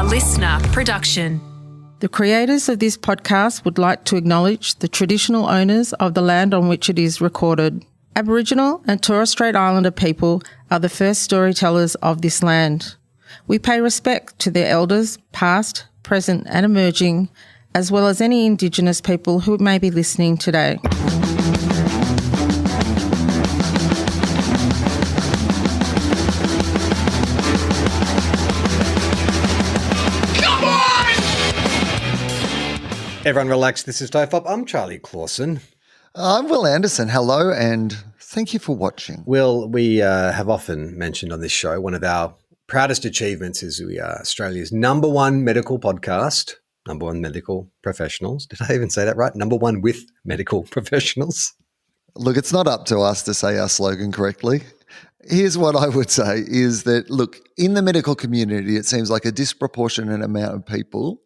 listener production. The creators of this podcast would like to acknowledge the traditional owners of the land on which it is recorded. Aboriginal and Torres Strait Islander people are the first storytellers of this land. We pay respect to their elders, past, present and emerging, as well as any Indigenous people who may be listening today. Everyone relax, this is TOFOP. I'm Charlie Clausen. I'm Will Anderson. Hello and thank you for watching. Will, we have often mentioned on this show, one of our proudest achievements is we are Australia's number one medical podcast, number one medical professionals. Did I even say that right? Number one with medical professionals. Look, it's not up to us to say our slogan correctly. Here's what I would say is that, look, in the medical community, it seems like a disproportionate amount of people.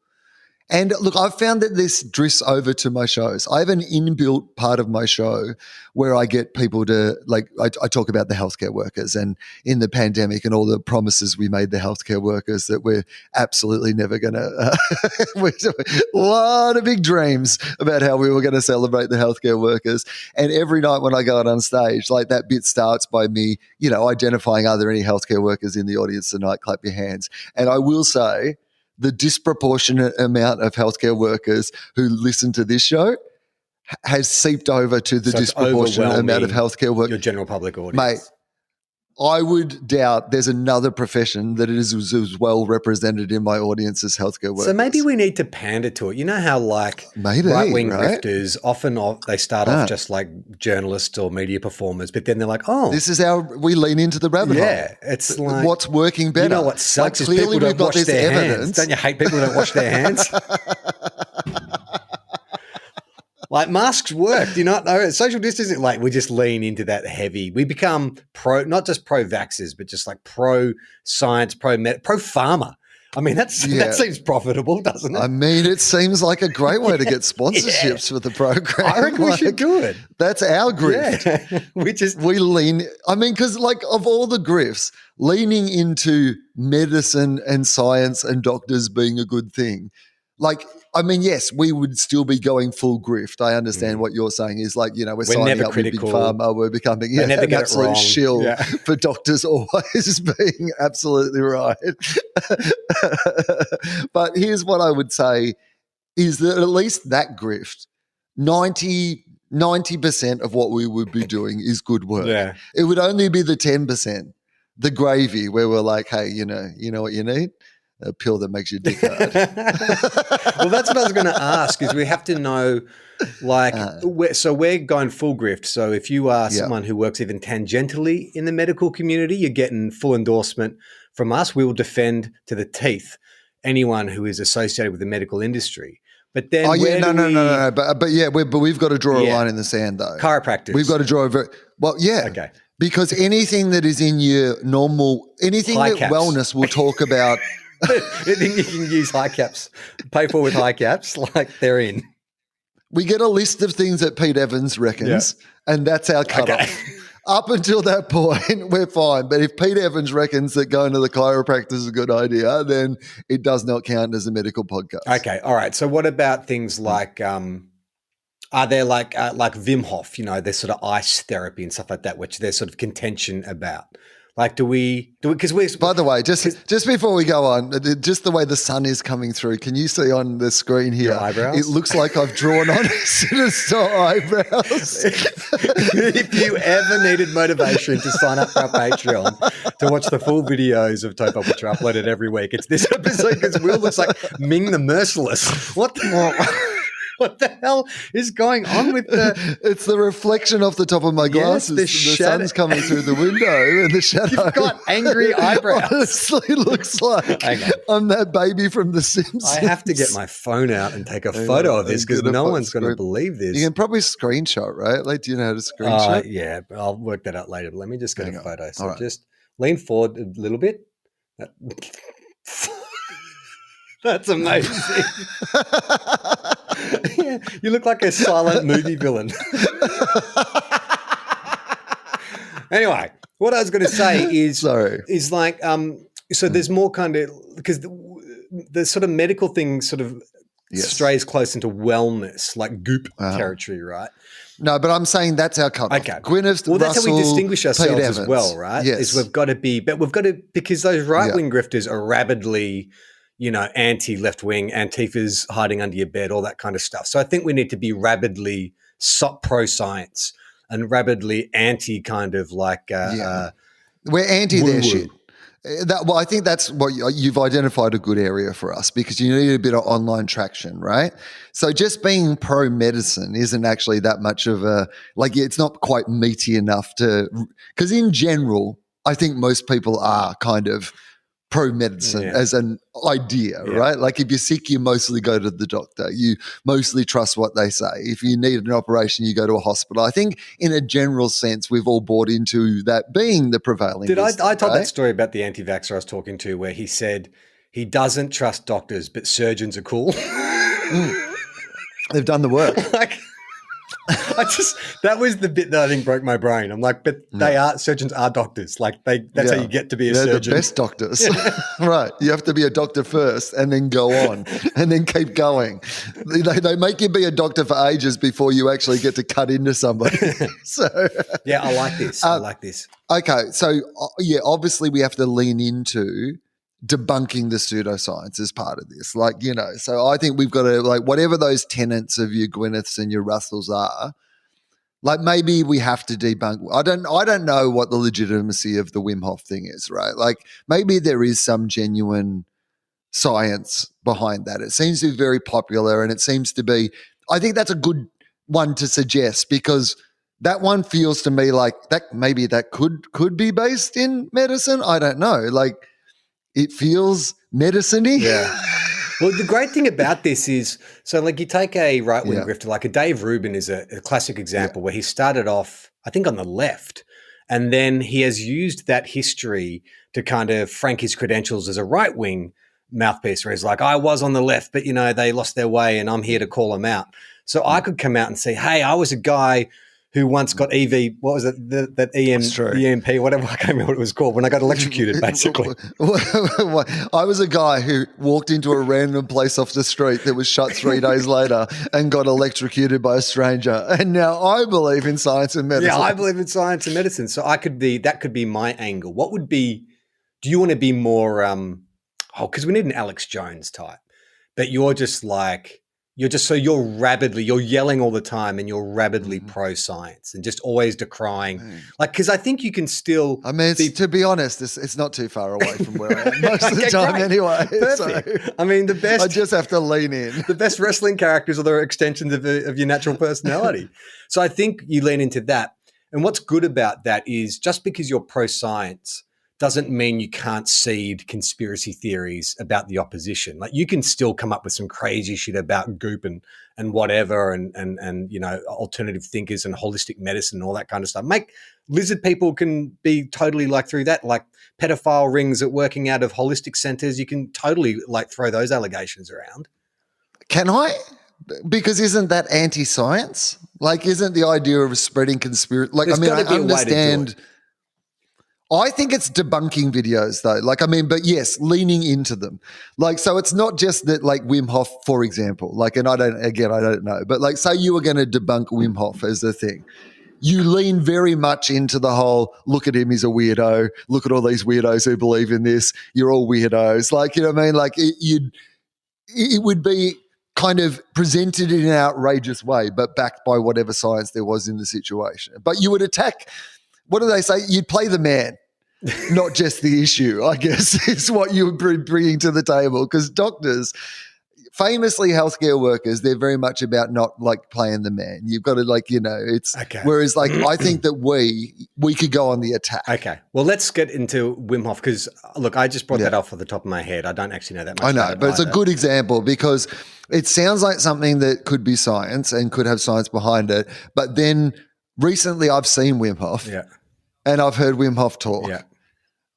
And look, I've found that this drifts over to my shows. I have an inbuilt part of my show where I get people to, like, I talk about the healthcare workers and in the pandemic and all the promises we made the healthcare workers that we're absolutely never going to, a lot of big dreams about how we were going to celebrate the healthcare workers. And every night when I go out on stage, like that bit starts by me, identifying, are there any healthcare workers in the audience tonight? Clap your hands. And I will say, the disproportionate amount of healthcare workers who listen to this show has seeped over to the disproportionate amount of healthcare workers. Your general public audience. Mate, I would doubt there's another profession that is as well represented in my audience as healthcare workers. So maybe we need to pander to it. You know how right-wing grifters often they start off just like journalists or media performers, but then they're like, oh. This is how we lean into the rabbit hole. Yeah, it's like. What's working better? You know what sucks is people don't wash their hands. Don't you hate people who don't wash their hands? Like masks work, do you not know? Social distancing, like we just lean into that heavy. We become not just pro-vaxxers, but just like pro-science, pro-pharma. I mean, that seems profitable, doesn't it? I mean, it seems like a great way to get sponsorships for the program. I reckon we should do it. That's our grift. Yeah. We lean, I mean, because like of all the grifts, leaning into medicine and science and doctors being a good thing, like, I mean, yes, we would still be going full grift. I understand what you're saying is like, we're signing up with Big Pharma. We're becoming an absolute shill for doctors always being absolutely right. But here's what I would say is that at least that grift, 90% of what we would be doing is good work. Yeah. It would only be the 10%, the gravy, where we're like, hey, you know what you need? A pill that makes your dick hard. Well, that's what I was going to ask is we have to know, like, so we're going full grift. So if you are someone who works even tangentially in the medical community, you're getting full endorsement from us. We will defend to the teeth anyone who is associated with the medical industry. But then no. But we've got to draw a line in the sand, though. Chiropractors. We've got to draw Okay. Because anything that is in your anything that wellness will talk about. Anything you can use high caps, pay for with high caps, like they're in. We get a list of things that Pete Evans reckons, and that's our cutoff. Okay. Up until that point, we're fine. But if Pete Evans reckons that going to the chiropractor is a good idea, then it does not count as a medical podcast. Okay, all right. So what about things like, are there like Wim Hof, there's sort of ice therapy and stuff like that, which there's sort of contention about? Like, do we? Because we're. By the way, just before we go on, just the way the sun is coming through, can you see on the screen here? Your eyebrows? It looks like I've drawn on sinister eyebrows. If you ever needed motivation to sign up for our Patreon to watch the full videos of TOFOP, which are uploaded every week, it's this episode because Will looks like Ming the Merciless. What the hell is going on with the... It's the reflection off the top of my glasses. The sun's coming through the window and the shadow. You've got angry eyebrows. Honestly looks like I'm that baby from The Simpsons. I have to get my phone out and take a photo of this because no one's going to believe this. You can probably screenshot, right? Like, do you know how to screenshot? Yeah, I'll work that out later. But let me just go to photo. So just lean forward a little bit. That's amazing. Yeah, you look like a silent movie villain. Anyway, what I was going to say is like, so there's more kind of, because the sort of medical thing sort of strays close into wellness, like goop territory, right? No, but I'm saying that's our cutoff. Okay. Gwyneth, well, that's Russell, how we distinguish ourselves Pete as Evans. well, right? Yes. Is we've got to because those right-wing grifters are rabidly, anti-left wing, Antifa's hiding under your bed, all that kind of stuff. So I think we need to be rabidly pro-science and rabidly anti kind of like we're anti their shit. I think that's what you've identified a good area for us, because you need a bit of online traction, right? So just being pro-medicine isn't actually that much of it's not quite meaty enough because in general, I think most people are kind of pro-medicine as an idea, right? Like if you're sick, you mostly go to the doctor. You mostly trust what they say. If you need an operation, you go to a hospital. I think in a general sense, we've all bought into that being the prevailing wisdom, I told right? that story about the anti-vaxxer I was talking to where he said he doesn't trust doctors, but surgeons are cool. They've done the work. That was the bit that I think broke my brain. I'm like, but surgeons are doctors. Like that's how you get to be a surgeon. They're the best doctors. Right. You have to be a doctor first and then go on and then keep going. They make you be a doctor for ages before you actually get to cut into somebody. So yeah, I like this. I like this. Okay. So obviously we have to lean into debunking the pseudoscience as part of this. So I think we've got to, whatever those tenets of your Gwyneths and your Russells are, maybe we have to debunk. I don't know what the legitimacy of the Wim Hof thing is, right? Maybe there is some genuine science behind that. It seems to be very popular, and it seems to be, I think that's a good one to suggest, because that one feels to me like that maybe that could be based in medicine. I don't know. It feels medicine-y. Yeah. Well, the great thing about this is, so you take a right-wing grifter, like a Dave Rubin is a classic example where he started off, I think, on the left, and then he has used that history to kind of frank his credentials as a right-wing mouthpiece, where he's like, I was on the left, but, they lost their way and I'm here to call them out. So I could come out and say, hey, I was a guy who once got what was it, that EMP, whatever, I can't remember what it was called, when I got electrocuted, basically. I was a guy who walked into a random place off the street that was shut 3 days later and got electrocuted by a stranger. And now I believe in science and medicine. Yeah, I believe in science and medicine. So that could be my angle. What would be, do you want to be more, because we need an Alex Jones type, but you're just you're yelling all the time and you're rabidly pro-science and just always decrying. Because I think you can still... to be honest, it's not too far away from where I am most of the time anyway. Perfect. So the best... I just have to lean in. The best wrestling characters are the extensions of your natural personality. So I think you lean into that. And what's good about that is just because you're pro-science doesn't mean you can't seed conspiracy theories about the opposition. You can still come up with some crazy shit about goop and whatever and alternative thinkers and holistic medicine and all that kind of stuff. Lizard people can be totally through that, pedophile rings at working out of holistic centers. You can totally throw those allegations around. Can I? Because isn't that anti-science? Isn't the idea of spreading conspiracy? I understand. I think it's debunking videos though. But yes, leaning into them. So it's not just that Wim Hof, for example, and I don't know, but say you were going to debunk Wim Hof as a thing. You lean very much into the whole, look at him, he's a weirdo. Look at all these weirdos who believe in this. You're all weirdos. You know what I mean? It would be kind of presented in an outrageous way, but backed by whatever science there was in the situation. But you would attack, what do they say? You'd play the man. Not just the issue, I guess, is what you would be bringing to the table. Because doctors, famously healthcare workers, they're very much about not playing the man. You've got to it's okay. Whereas I think that we could go on the attack. Okay. Well, let's get into Wim Hof because look, I just brought that off the top of my head. I don't actually know that much. I know, but it's a good example because it sounds like something that could be science and could have science behind it. But then recently I've seen Wim Hof and I've heard Wim Hof talk. Yeah.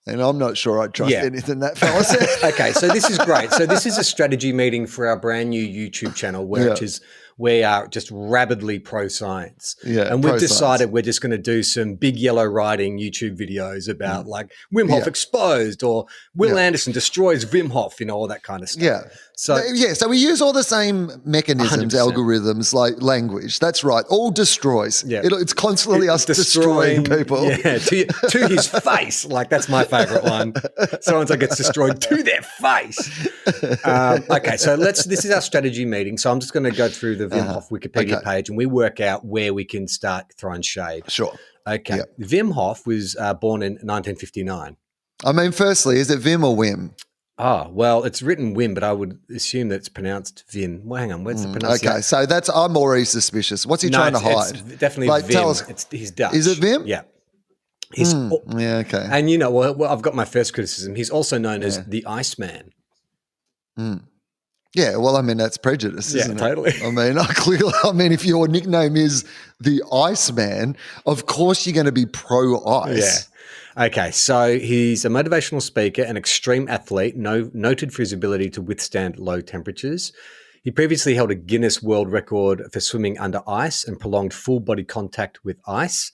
And I'm not sure I trust anything that fella said. Okay, so this is great. So this is a strategy meeting for our brand new YouTube channel, which is we are just rabidly pro-science. Yeah, and we've pro-science. decided we're just going to do some big yellow writing YouTube videos about like Wim Hof exposed or Will Anderson destroys Wim Hof, all that kind of stuff. Yeah. So we use all the same mechanisms, 100%. algorithms, like language. That's right. All destroys. Yeah. It's constly us destroying people. Yeah, to his face. Like, that's my favorite one. So-and-so gets destroyed to their face. Okay, so this is our strategy meeting. So I'm just going to go through the Wim Hof Wikipedia page and we work out where we can start throwing shade. Sure. Okay. Yep. Wim Hof was born in 1959. I mean, firstly, is it Vim or Wim? Oh, well, it's written Wim, but I would assume that it's pronounced Vin. Well, hang on, where's the pronunciation? Okay, so I'm already suspicious. What's he trying to hide? It's definitely like, Vim. Tell us, He's Dutch. Is it Vim? Yeah. Yeah, okay. And well, I've got my first criticism. He's also known as the Iceman. Yeah, well, I mean, that's prejudice, isn't it? Totally. I mean, if your nickname is the Iceman, of course you're going to be pro-ice. Yeah. Okay, so he's a motivational speaker, an extreme athlete, noted for his ability to withstand low temperatures. He previously held a Guinness World Record for swimming under ice and prolonged full body contact with ice.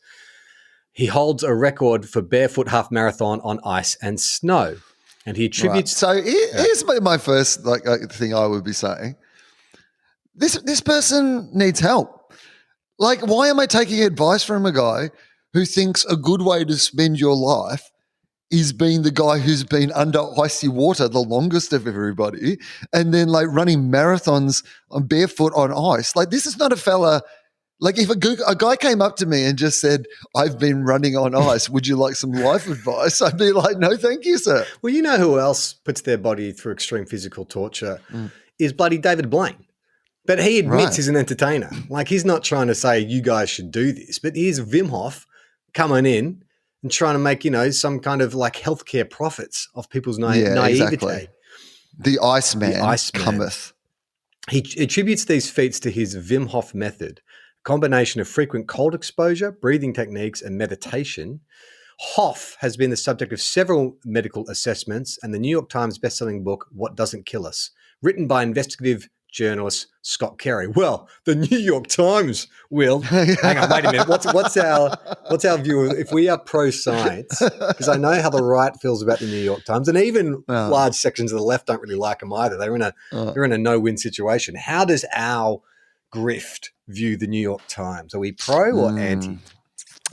He holds a record for barefoot half marathon on ice and snow. And he attributes... Right. So here's my first thing I would be saying. This person needs help. Like, why am I taking advice from a guy who thinks a good way to spend your life is being the guy who's been under icy water the longest of everybody and then like running marathons on barefoot on ice? Like, this is not a fella. Like, if a guy came up to me and just said, I've been running on ice, would you like some life advice? I'd be like, no, thank you, sir. Well, you know who else puts their body through extreme physical torture is bloody David Blaine. But he admits he's an entertainer. Like, he's not trying to say you guys should do this, but here's Wim Hof coming in and trying to make, some kind of like healthcare profits off people's naivete. Exactly. The Iceman cometh. He attributes these feats to his Wim Hof method, a combination of frequent cold exposure, breathing techniques, and meditation. Hof has been the subject of several medical assessments and the New York Times bestselling book, What Doesn't Kill Us, written by investigative journalist Scott Carey. Well, the New York Times, Will. Hang on, wait a minute. What's our view if we are pro-science? Because I know how the right feels about the New York Times, and even large sections of the left don't really like them either. They're in a no-win situation. How does our grift view the New York Times? Are we pro or anti?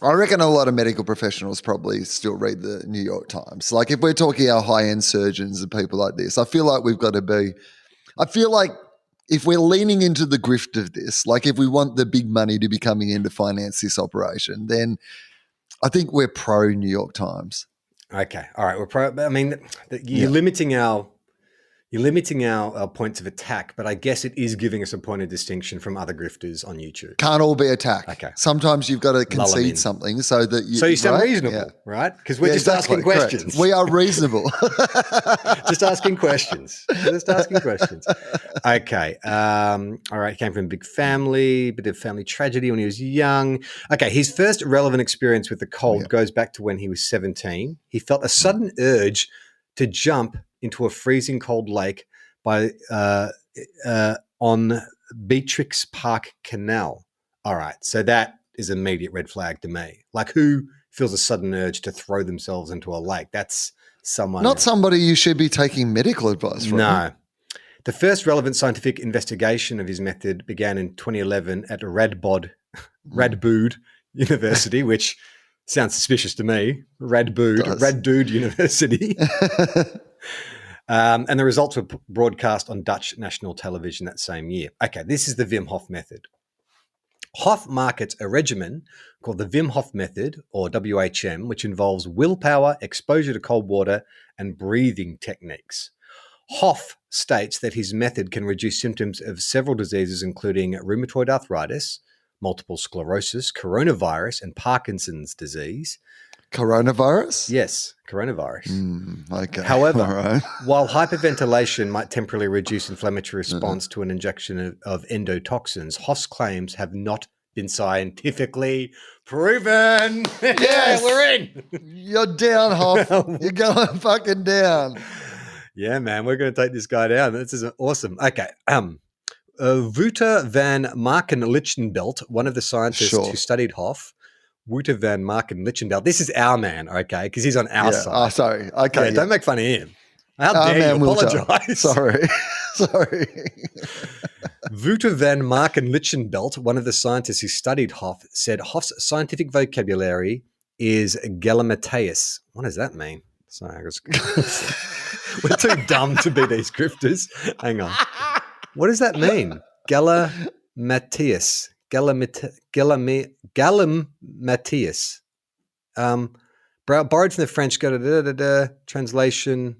I reckon a lot of medical professionals probably still read the New York Times. Like, if we're talking our high-end surgeons and people like this, I feel like we've got to be – I feel like if we're leaning into the grift of this, like if we want the big money to be coming in to finance this operation, then I think we're pro New York Times. Okay. All right. We're pro. I mean, you're limiting our points of attack, but I guess it is giving us a point of distinction from other grifters on YouTube. Can't all be attack. Okay. Sometimes you've got to concede something so that you. So you sound reasonable, right? Because we're just asking questions. Correct. We are reasonable. Just asking questions. Okay. All right. He came from a big family, bit of family tragedy when he was young. Okay. His first relevant experience with the cold goes back to when he was 17. He felt a sudden urge to jump into a freezing cold lake on Beatrix Park Canal. All right, so that is an immediate red flag to me. Like, who feels a sudden urge to throw themselves into a lake? That's someone. Not somebody you should be taking medical advice from. No. The first relevant scientific investigation of his method began in 2011 at Radboud University, which sounds suspicious to me. Radboud University. And the results were broadcast on Dutch national television that same year. Okay, this is the Wim Hof method. Hof markets a regimen called the Wim Hof method, or WHM, which involves willpower, exposure to cold water, and breathing techniques. Hof states that his method can reduce symptoms of several diseases, including rheumatoid arthritis, multiple sclerosis, coronavirus, and Parkinson's disease. Coronavirus? Yes, coronavirus. Okay. However, while hyperventilation might temporarily reduce inflammatory response to an injection of endotoxins, Hof's claims have not been scientifically proven. Yes, we're in. You're down, Hof. You're going fucking down. Yeah, man, we're going to take this guy down. This is awesome. Okay. Wouter van Marken-Lichtenbelt, one of the scientists who studied Hof, Wouter van Marken-Lichtenbelt. This is our man, okay, because he's on our side. Oh, sorry. Okay. Yeah, don't make fun of him. How dare you apologize? Sorry. Sorry. Wouter van Marken-Lichtenbelt, one of the scientists who studied Hof, said Hof's scientific vocabulary is Gallimimus. What does that mean? Sorry, we're too dumb to be these grifters. Hang on. What does that mean? Gallimimus. Gallimimus. Borrowed from the French. Translation.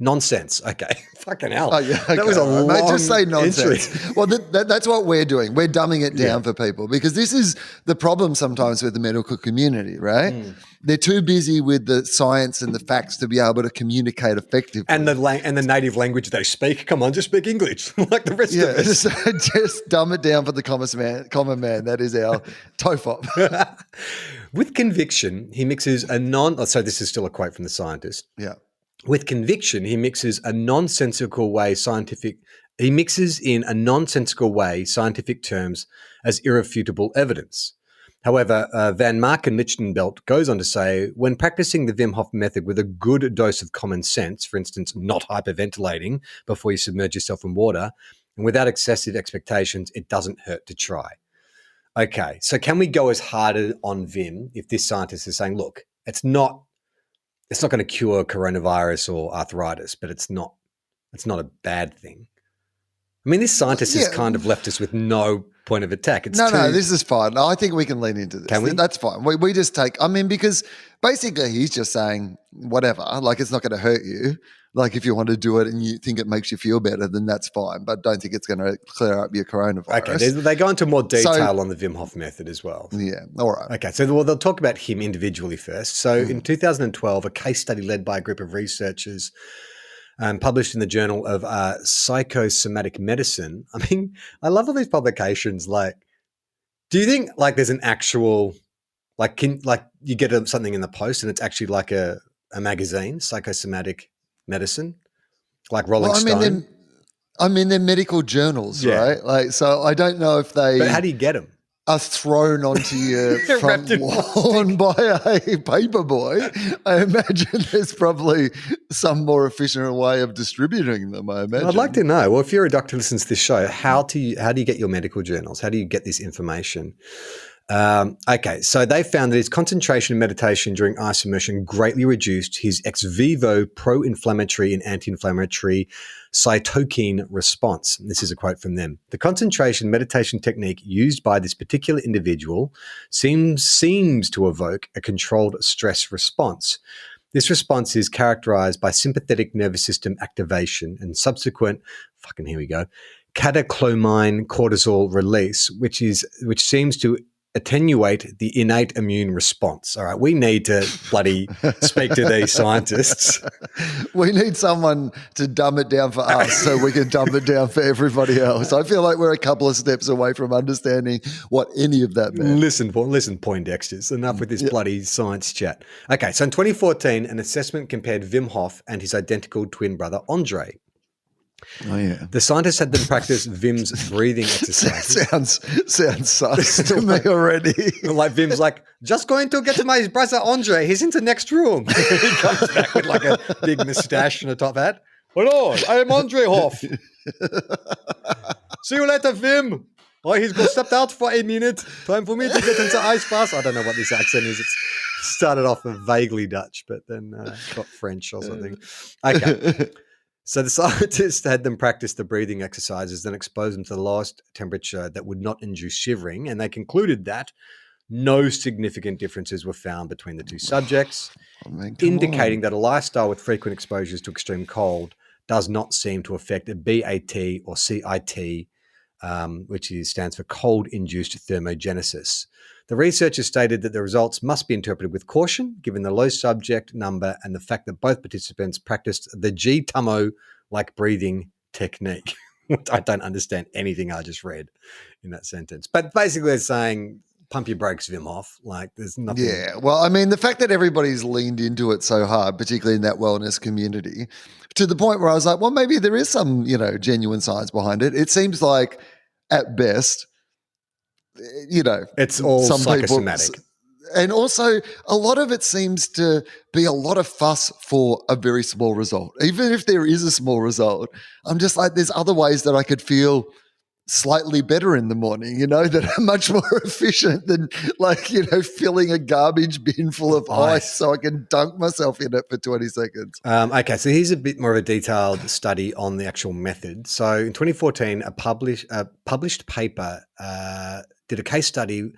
Nonsense. Okay. Fucking hell. Oh, yeah, okay. That was a long Mate, just say nonsense. entry. Well, that's what we're doing. We're dumbing it down for people because this is the problem sometimes with the medical community, right? They're too busy with the science and the facts to be able to communicate effectively. And the native language they speak. Come on, just speak English like the rest of us. Just dumb it down for the common man. That is our TOFOP. With conviction, he mixes so this is still a quote from the scientist. Yeah. With conviction, he mixes in a nonsensical way scientific terms as irrefutable evidence. However, Van Marken-Lichtenbelt goes on to say, when practicing the Wim Hof method with a good dose of common sense, for instance, not hyperventilating before you submerge yourself in water, and without excessive expectations, it doesn't hurt to try. Okay, so can we go as hard on Wim if this scientist is saying, look, it's not going to cure coronavirus or arthritis, but it's not a bad thing. I mean, this scientist has kind of left us with no point of attack. No, this is fine. I think we can lean into this. Can we? That's fine. We just because basically he's just saying whatever, like it's not going to hurt you. Like if you want to do it and you think it makes you feel better, then that's fine. But don't think it's going to clear up your coronavirus. Okay, they go into more detail on the Wim Hof method as well. Yeah, all right. Okay, so they'll talk about him individually first. So in 2012, a case study led by a group of researchers published in the Journal of Psychosomatic Medicine. I mean, I love all these publications. Like, do you think like there's an actual you get something in the post and it's actually like a magazine, Psychosomatic Medicine, like Rolling Stone? They're medical journals, right? Like, so I don't know if they. But how do you get them? Are thrown onto your front lawn by a paper boy. I imagine there's probably some more efficient way of distributing them. I imagine. I'd like to know. Well, if you're a doctor who listens to this show, how do you get your medical journals? How do you get this information? Okay, so they found that his concentration and meditation during ice immersion greatly reduced his ex vivo pro-inflammatory and anti-inflammatory cytokine response. This is a quote from them. The concentration meditation technique used by this particular individual seems to evoke a controlled stress response. This response is characterized by sympathetic nervous system activation and subsequent, catecholaminergic cortisol release, which seems to attenuate the innate immune response. All right, we need to bloody speak to these scientists. We need someone to dumb it down for us so we can dumb it down for everybody else. I feel like we're a couple of steps away from understanding what any of that meant. Listen, Poindexters, enough with this bloody science chat. Okay, so in 2014, an assessment compared Wim Hof and his identical twin brother, Andre. Oh, yeah. The scientists had them practice Wim's breathing exercises. Sounds sus to me already. Like Wim's like, just going to get to my brother Andre. He's in the next room. He comes back with like a big moustache and a top hat. Hello, I am Andre Hof. See you later, Wim. Oh, he's stepped out for a minute. Time for me to get into ice bath. I don't know what this accent is. It's started off vaguely Dutch, but then got French or something. Okay. So the scientists had them practice the breathing exercises, then expose them to the lowest temperature that would not induce shivering, and they concluded that no significant differences were found between the two subjects, indicating that a lifestyle with frequent exposures to extreme cold does not seem to affect BAT or CIT, which stands for cold-induced thermogenesis. The researchers stated that the results must be interpreted with caution, given the low subject number and the fact that both participants practiced the G-Tummo-like breathing technique. I don't understand anything I just read in that sentence. But basically they're saying pump your brakes, Wim Hof. Like, there's nothing. Yeah. Well, I mean, the fact that everybody's leaned into it so hard, particularly in that wellness community, to the point where I was like, well, maybe there is some, genuine science behind it. It seems like at best, it's all some psychosomatic. people, and also a lot of it seems to be a lot of fuss for a very small result. Even if there is a small result, I'm just like, there's other ways that I could feel slightly better in the morning, that are much more efficient than filling a garbage bin full of ice so I can dunk myself in it for 20 seconds. Okay, so here's a bit more of a detailed study on the actual method. So in 2014, a published paper did a case study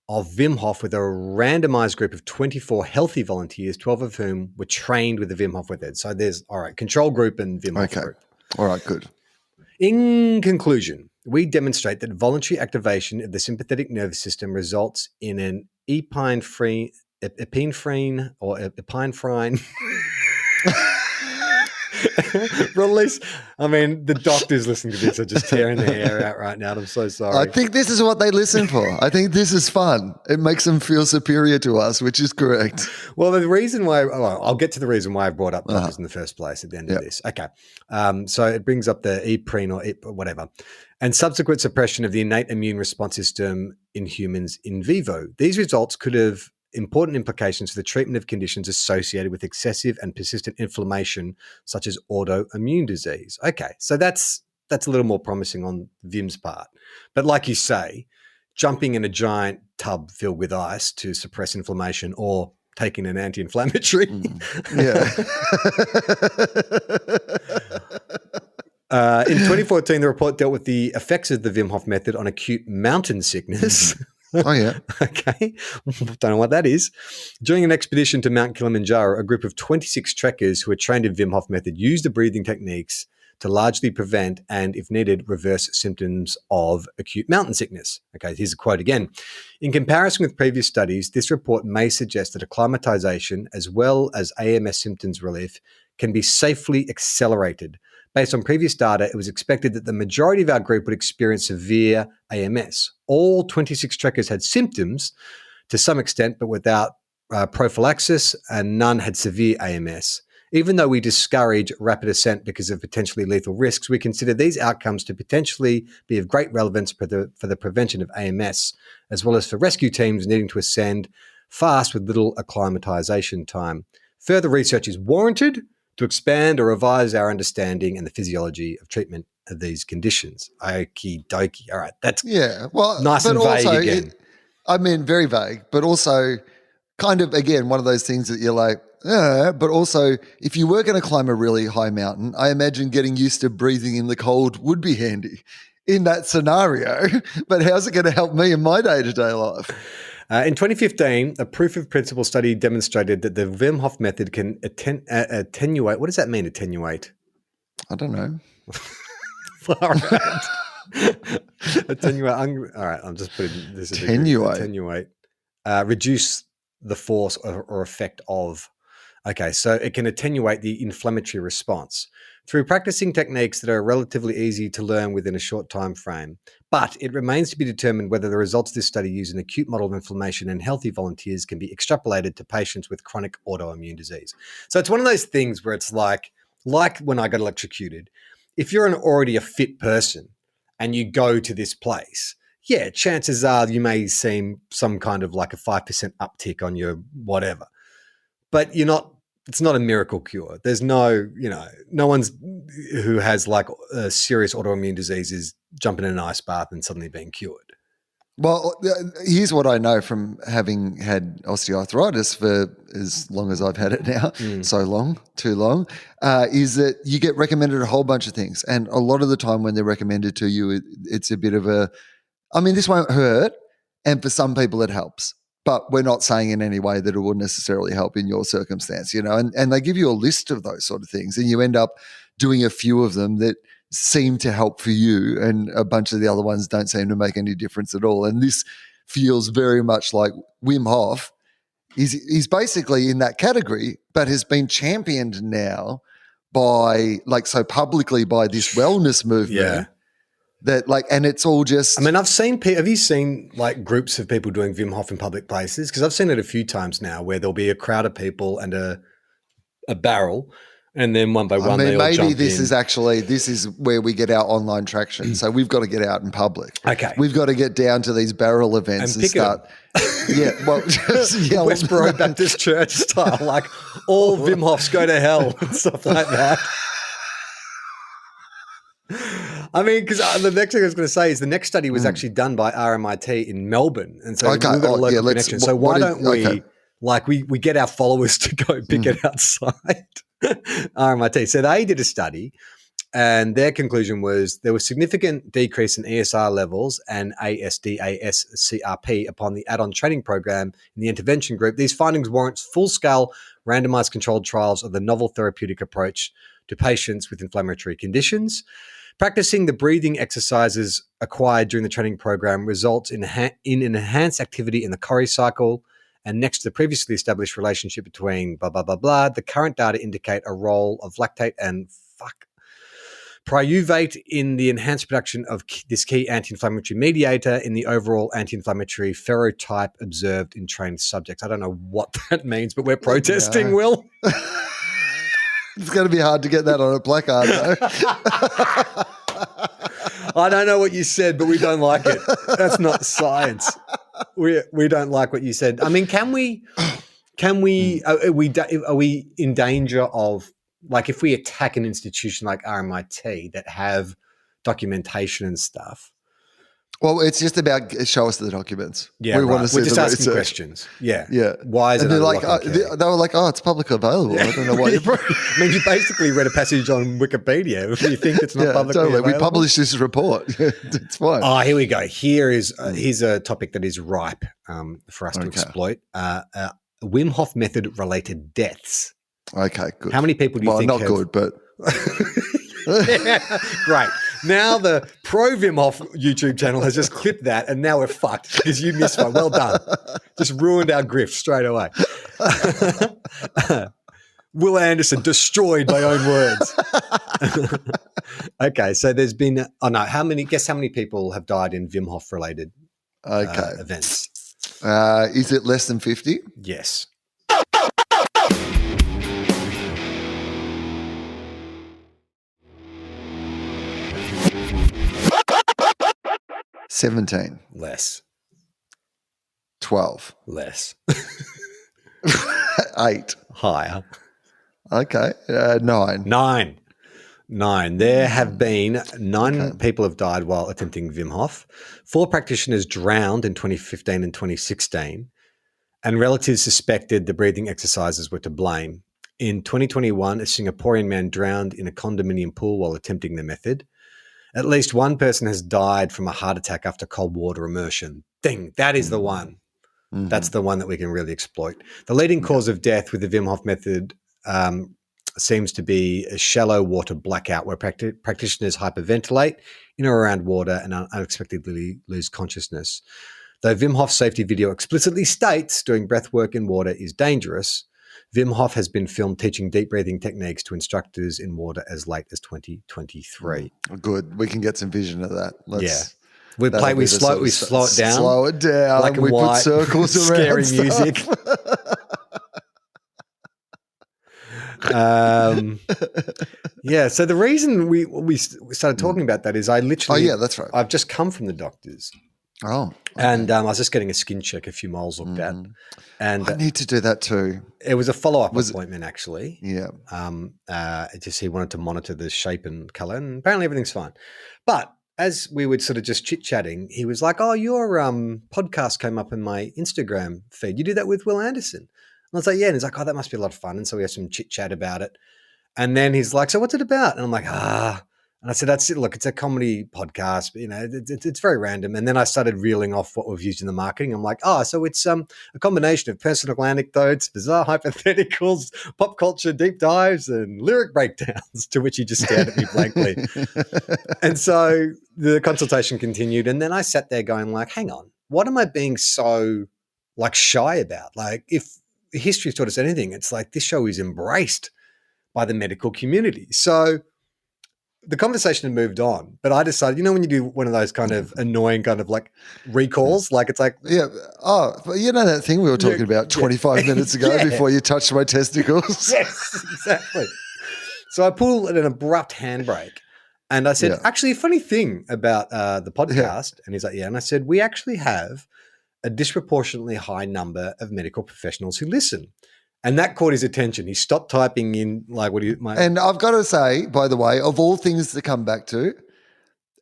of Wim Hof with a randomized group of 24 healthy volunteers, 12 of whom were trained with the Wim Hof method. So there's, control group and Wim Hof group. All right, good. In conclusion, we demonstrate that voluntary activation of the sympathetic nervous system results in an epinephrine release. I mean, the doctors listening to this are just tearing their hair out right now. I'm so sorry. I think this is what they listen for. I think this is fun. It makes them feel superior to us, which is correct. Well, the reason why, I'll get to the reason why I brought up doctors in the first place at the end of this. Okay. So it brings up the epinephrine or whatever, and subsequent suppression of the innate immune response system in humans in vivo. These results could have important implications for the treatment of conditions associated with excessive and persistent inflammation, such as autoimmune disease. Okay, so that's a little more promising on Wim's part. But like you say, jumping in a giant tub filled with ice to suppress inflammation or taking an anti-inflammatory. In 2014, the report dealt with the effects of the Wim Hof method on acute mountain sickness. Oh, yeah. Okay. Don't know what that is. During an expedition to Mount Kilimanjaro, a group of 26 trekkers who were trained in Wim Hof method used the breathing techniques to largely prevent and, if needed, reverse symptoms of acute mountain sickness. Okay, here's a quote again. In comparison with previous studies, this report may suggest that acclimatization as well as AMS symptoms relief can be safely accelerated. Based on previous data, it was expected that the majority of our group would experience severe AMS. All 26 trekkers had symptoms to some extent, but without prophylaxis, and none had severe AMS. Even though we discourage rapid ascent because of potentially lethal risks, we consider these outcomes to potentially be of great relevance for the prevention of AMS, as well as for rescue teams needing to ascend fast with little acclimatization time. Further research is warranted to expand or revise our understanding and the physiology of treatment of these conditions. Okie dokie. All right. That's nice and vague again. Very vague, but also kind of, again, one of those things that you're like, but also if you were going to climb a really high mountain, I imagine getting used to breathing in the cold would be handy in that scenario. But how's it going to help me in my day-to-day life? In 2015, a proof of principle study demonstrated that the Wim Hof method can attenuate. What does that mean, attenuate? I don't know. All right. Attenuate. All right, I'm just putting this. Attenuate. Reduce the force or effect of. Okay, so it can attenuate the inflammatory response through practicing techniques that are relatively easy to learn within a short time frame. But it remains to be determined whether the results of this study use an acute model of inflammation in healthy volunteers can be extrapolated to patients with chronic autoimmune disease. So it's one of those things where it's like when I got electrocuted, if you're already a fit person and you go to this place, yeah, chances are you may see some kind of like a 5% uptick on your whatever. But it's not a miracle cure. There's no one's who has like a serious autoimmune disease is jumping in an ice bath and suddenly being cured. Well, here's what I know from having had osteoarthritis for as long as I've had it now, so long, too long, is that you get recommended a whole bunch of things. And a lot of the time when they're recommended to you, it's a bit of this won't hurt. And for some people it helps. But we're not saying in any way that it will necessarily help in your circumstance, and they give you a list of those sort of things and you end up doing a few of them that seem to help for you and a bunch of the other ones don't seem to make any difference at all. And this feels very much like Wim Hof. He's basically in that category, but has been championed now by so publicly by this wellness movement. that like, and it's all just. I mean, have you seen like groups of people doing Wim Hof in public places? Because I've seen it a few times now where there'll be a crowd of people and a barrel, and then one by one they all maybe jump this in. this is where we get our online traction. So we've got to get out in public. Okay. We've got to get down to these barrel events and start. Yeah, well, just yell. Westboro Baptist Church style, like all Wim Hofs go to hell and stuff like that. I mean, because the next thing I was going to say is the next study was actually done by RMIT in Melbourne, and so we've got a local connection. So why don't we, like, we get our followers to go pick it outside RMIT? So they did a study, and their conclusion was there was significant decrease in ESR levels and ASDAS-CRP upon the add-on training program in the intervention group. These findings warrant full-scale randomized controlled trials of the novel therapeutic approach to patients with inflammatory conditions. Practicing the breathing exercises acquired during the training program results in an enhanced activity in the Cori cycle, and next to the previously established relationship between blah, blah, blah, blah, the current data indicate a role of lactate and pyruvate in the enhanced production of this key anti-inflammatory mediator in the overall anti-inflammatory phenotype observed in trained subjects. I don't know what that means, but we're protesting, Will. It's going to be hard to get that on a placard, though. I don't know what you said, but we don't like it. That's not science. We don't like what you said. I mean, are we in danger of, like, if we attack an institution like RMIT that have documentation and stuff? Well, it's just about show us the documents. Yeah, we want to see we're just asking research. questions. Yeah. Why is it? They're like, they were like, oh, it's public available. I don't know why you're. I mean, you basically read a passage on Wikipedia. If you think it's not publicly available. We published this report. It's fine. Oh, here we go. Here's a topic that is ripe for us to exploit. Wim Hof method related deaths. Okay, good. How many people do you think? Well, not good, but. Yeah, great. Now the pro Wim Hof YouTube channel has just clipped that, and now we're fucked because you missed one. Well done. Just ruined our grift straight away. Will Anderson destroyed by own words. Okay, so there's been guess how many people have died in Wim Hof related events? Is it less than 50? Yes. $17. Less. 12. Less. 8. Higher. Okay. 9. 9. There have been 9 people have died while attempting Wim Hof. 4 practitioners drowned in 2015 and 2016, and relatives suspected the breathing exercises were to blame. In 2021, a Singaporean man drowned in a condominium pool while attempting the method. At least one person has died from a heart attack after cold water immersion. Ding, that is the one. Mm-hmm. That's the one that we can really exploit. The leading cause of death with the Wim Hof method seems to be a shallow water blackout where practitioners hyperventilate in or around water and unexpectedly lose consciousness. Though Wim Hof's safety video explicitly states doing breath work in water is dangerous, Wim Hof has been filmed teaching deep breathing techniques to instructors in water as late as 2023. Good. We can get some vision of that. We slow it down. Slow it down. Black and we white, put circles scary around music. So the reason we started talking about that is I literally that's right. I've just come from the doctors. Oh, okay. And I was just getting a skin check, a few moles looked at, and I need to do that too. It was a follow-up appointment, actually. Yeah. Just he wanted to monitor the shape and color, and apparently everything's fine. But as we were sort of just chit-chatting, he was like, "Oh, your podcast came up in my Instagram feed. You do that with Will Anderson?" And I was like, "Yeah." And he's like, "Oh, that must be a lot of fun." And so we had some chit-chat about it. And then he's like, "So what's it about?" And I'm like, And I said, "That's it. Look, it's a comedy podcast, but, you know, it's very random." And then I started reeling off what we've used in the marketing. I'm like, so it's a combination of personal anecdotes, bizarre hypotheticals, pop culture deep dives, and lyric breakdowns, to which he just stared at me blankly. And so the consultation continued. And then I sat there going like, hang on, what am I being so like shy about? Like, if history's taught us anything, it's like this show is embraced by the medical community. So the conversation had moved on, but I decided, when you do one of those kind of annoying kind of like recalls, like it's like, Yeah. Oh, but you know that thing we were talking about 25 minutes ago before you touched my testicles? yes, exactly. So I pulled an abrupt handbrake and I said, actually, a funny thing about the podcast. And he's like, yeah. And I said, we actually have a disproportionately high number of medical professionals who listen. And that caught his attention. He stopped typing in like what he might. And I've got to say, by the way, of all things to come back to,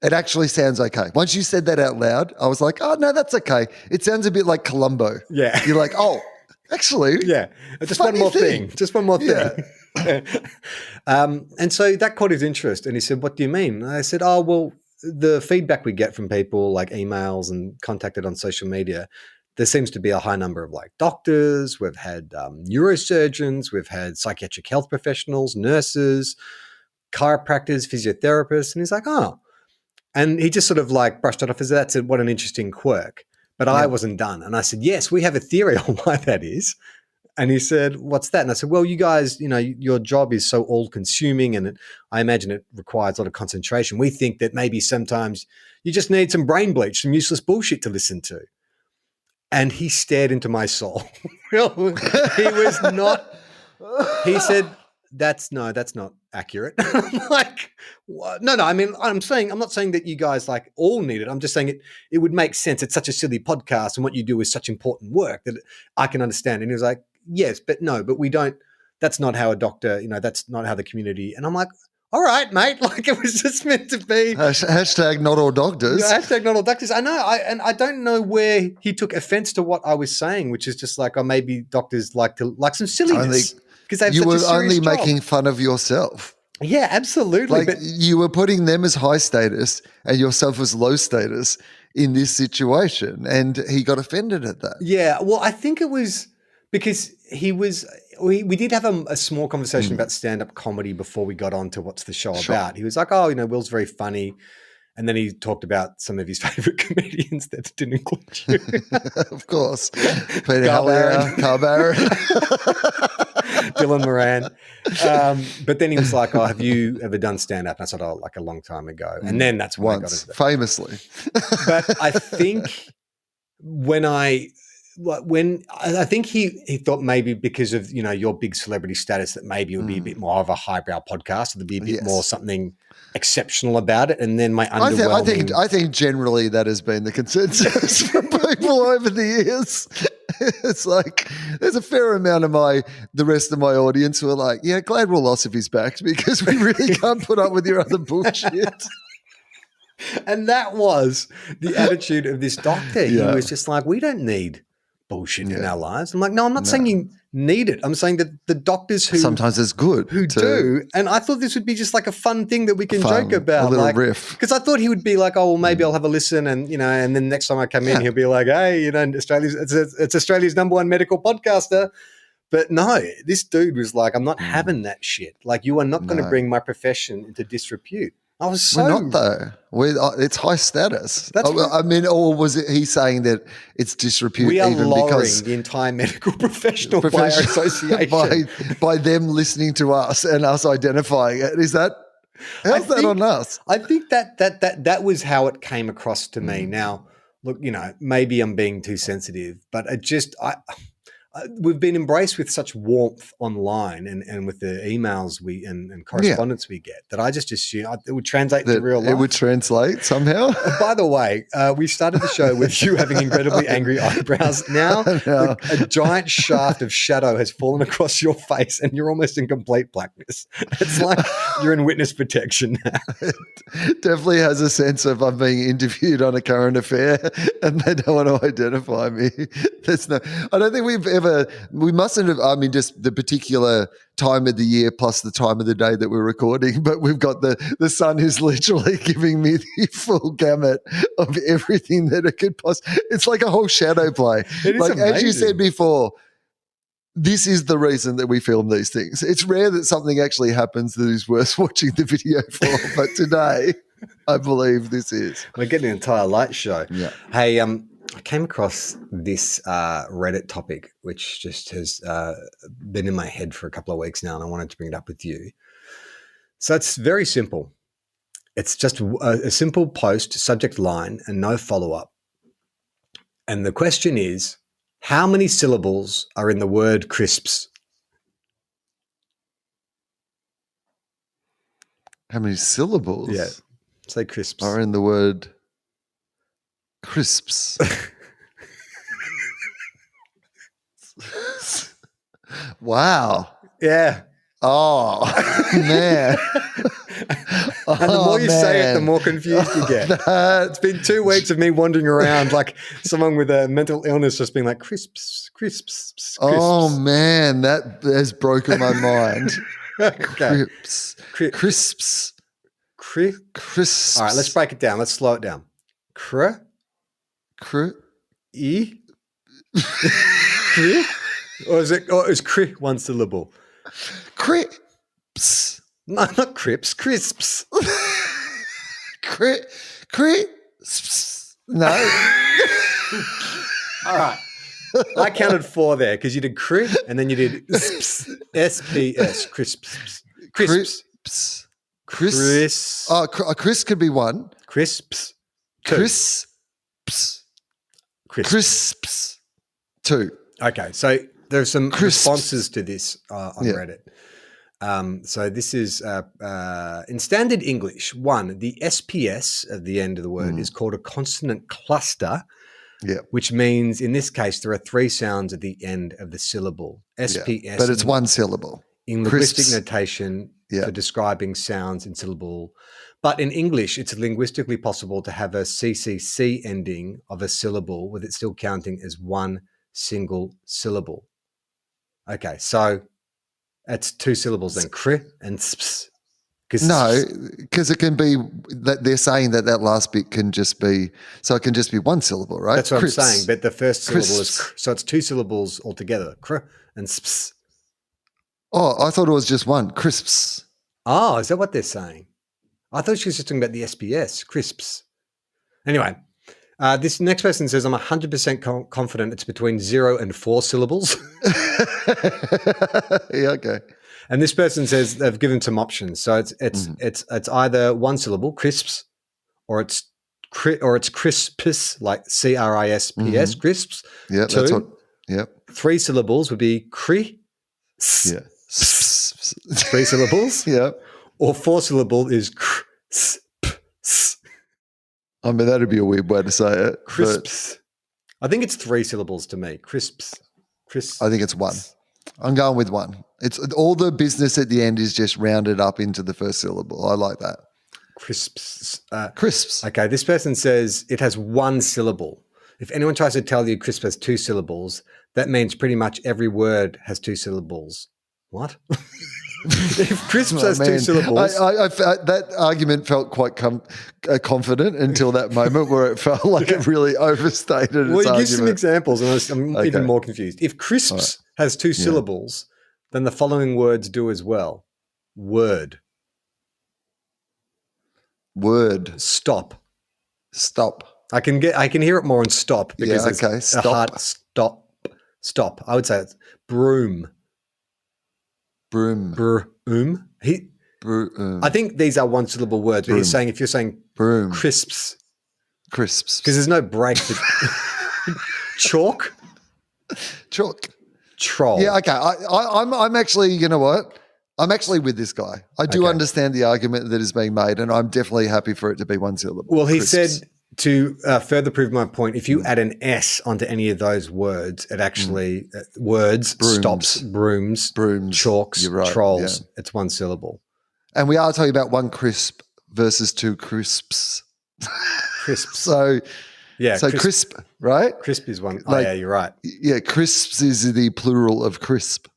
it actually sounds okay. Once you said that out loud, I was like, oh, no, that's okay. It sounds a bit like Columbo. Yeah. You're like, oh, actually. Yeah. Just one more thing. Just one more thing. And so that caught his interest. And he said, what do you mean? And I said, oh, well, the feedback we get from people like emails and contacted on social media, there seems to be a high number of like doctors. We've had neurosurgeons. We've had psychiatric health professionals, nurses, chiropractors, physiotherapists. And he's like, oh. And he just sort of like brushed it off as that's what an interesting quirk. But I wasn't done. And I said, yes, we have a theory on why that is. And he said, what's that? And I said, well, you guys, your job is so all consuming and I imagine it requires a lot of concentration. We think that maybe sometimes you just need some brain bleach, some useless bullshit to listen to. And he stared into my soul. He was not, he said, that's not accurate. I'm like, what? No, I mean, I'm not saying that you guys like all need it. I'm just saying it would make sense. It's such a silly podcast and what you do is such important work that I can understand. And he was like, yes, but we don't, that's not how a doctor, that's not how the community. And I'm like, all right, mate. Like it was just meant to be. Hashtag not all doctors. Hashtag not all doctors. I know. I don't know where he took offense to what I was saying, which is just like, maybe doctors like some silliness. Because you were only making fun of yourself. Yeah, absolutely. Like you were putting them as high status and yourself as low status in this situation. And he got offended at that. Yeah. Well, I think it was because we did have a small conversation about stand-up comedy before we got on to what's the show about. He was like, oh, Will's very funny. And then he talked about some of his favorite comedians that didn't include you. Of course. Peter Carl Barron. Dylan Moran. But then he was like, oh, have you ever done stand-up? And I said, oh, like a long time ago. And then that's when I got into it. Famously. But I think I think he thought maybe because of, your big celebrity status that maybe it would be a bit more of a highbrow podcast. There'd be a bit more something exceptional about it. And then my underwhelming... I think generally that has been the consensus from people over the years. It's like there's a fair amount of the rest of my audience who are like, yeah, glad Ross if he's back because we really can't put up with your other bullshit. And that was the attitude of this doctor. He was just like, we don't need bullshit in our lives. I'm like, no, I'm not saying you need it. I'm saying that the doctors who sometimes it's good who do. And I thought this would be just like a fun thing that we can joke about, a little riff. Because I thought he would be like, oh, well, maybe I'll have a listen, and and then next time I come in, he'll be like, hey, it's Australia's #1 medical podcaster. But no, this dude was like, I'm not having that shit. Like, you are not going to bring my profession into disrepute. I was so... We're not, though. It's high status. Or was it he saying that it's disrepute? We are even lowering because the entire medical professional by our association. by them listening to us and us identifying it. Is that... How's that on us? I think that was how it came across to me. Now, look, maybe I'm being too sensitive, but we've been embraced with such warmth online and with the emails and correspondence we get that I just assume it would translate to real life. It would translate somehow. By the way, we started the show with you having incredibly angry eyebrows. Now a giant shaft of shadow has fallen across your face and you're almost in complete blackness. It's like you're in witness protection now. It definitely has a sense of I'm being interviewed on a current affair and they don't want to identify me. I don't think we mustn't have, just the particular time of the year plus the time of the day that we're recording, but we've got the sun is literally giving me the full gamut of everything that it could possibly. It's like a whole shadow play. It is like, amazing. as you said before, this is the reason that we film these things. It's rare that something actually happens that is worth watching the video for, but today I believe this is. We're getting an entire light show. Yeah. Hey, I came across this Reddit topic, which just has been in my head for a couple of weeks now, and I wanted to bring it up with you. So it's very simple. It's just a simple post, subject line, and no follow-up. And the question is, how many syllables are in the word crisps? How many syllables? Yeah. Say crisps. Are in the word crisps. Wow. Yeah. Oh, man. And the more you say it, the more confused you get. It's been 2 weeks of me wandering around like someone with a mental illness just being like, crisps, crisps, crisps. Oh, man, that has broken my mind. Okay. Crisps. Crisps. All right, let's break it down. Let's slow it down. Cr. E. Cri. Or is cri one syllable? Crisps. No, not crips, crisps. Crisps. No. All right. I counted 4 there because you did cri and then you did S-P-S, crisps. Crisps. Crisps. Oh, a crisp could be 1. Crisps. 2. Crisps. 2. Okay, so there's some Crisps. responses to this on Reddit. So this is in standard English. 1, the SPS at the end of the word is called a consonant cluster, which means in this case there are 3 sounds at the end of the syllable. SPS, but it's 1 syllable. In linguistic notation for describing sounds in syllable. But in English, it's linguistically possible to have a CCC ending of a syllable with it still counting as 1 single syllable. Okay, so that's 2 syllables then, cr and sps. No, because it can be that they're saying that last bit can just be, so it can just be 1 syllable, right? That's what I'm saying, but the first syllable is cr, so it's 2 syllables altogether, cr and sps. Oh, I thought it was just 1, crisps. Oh, is that what they're saying? I thought she was just talking about the SPS, crisps. Anyway, this next person says, I'm 100% confident it's between 0 and 4 syllables. Yeah, okay. And this person says they've given some options. So it's either 1 syllable, crisps, or it's crisps, like CRISPS, crisps. Yeah, 2, that's what. Yep. 3 syllables would be cri. Yeah. 3 syllables. Yeah. Or 4 syllable is crisps. I mean, that'd be a weird way to say it. Crisps. I think it's 3 syllables to me. Crisps. I think it's 1. I'm going with 1. It's all the business at the end is just rounded up into the first syllable. I like that. Crisps. Crisps. Okay, this person says it has 1 syllable. If anyone tries to tell you crisp has 2 syllables, that means pretty much every word has 2 syllables. What? If crisps has 2 syllables. That argument felt quite confident until that moment where it felt like it really overstated its Well, argument. give some examples and I'm even more confused. If crisps has 2 syllables, then the following words do as well. Word. Stop. I can hear it more in stop because it's a hard stop. I would say it's broom. Broom. I think these are 1 syllable words, but if you're saying broom. Crisps. Crisps. Because there's no break. Chalk. Troll. Yeah, okay. I'm actually, you know what? I'm actually with this guy. I do understand the argument that is being made, and I'm definitely happy for it to be 1 syllable. Well, he said to further prove my point, if you add an S onto any of those words, it actually words stops, brooms, chalks, trolls. Yeah. It's 1 syllable. And we are talking about 1 crisp versus 2 crisps. Crisps. So crisp, right? Crisp is 1. Oh, yeah, you're right. Yeah, crisps is the plural of crisp.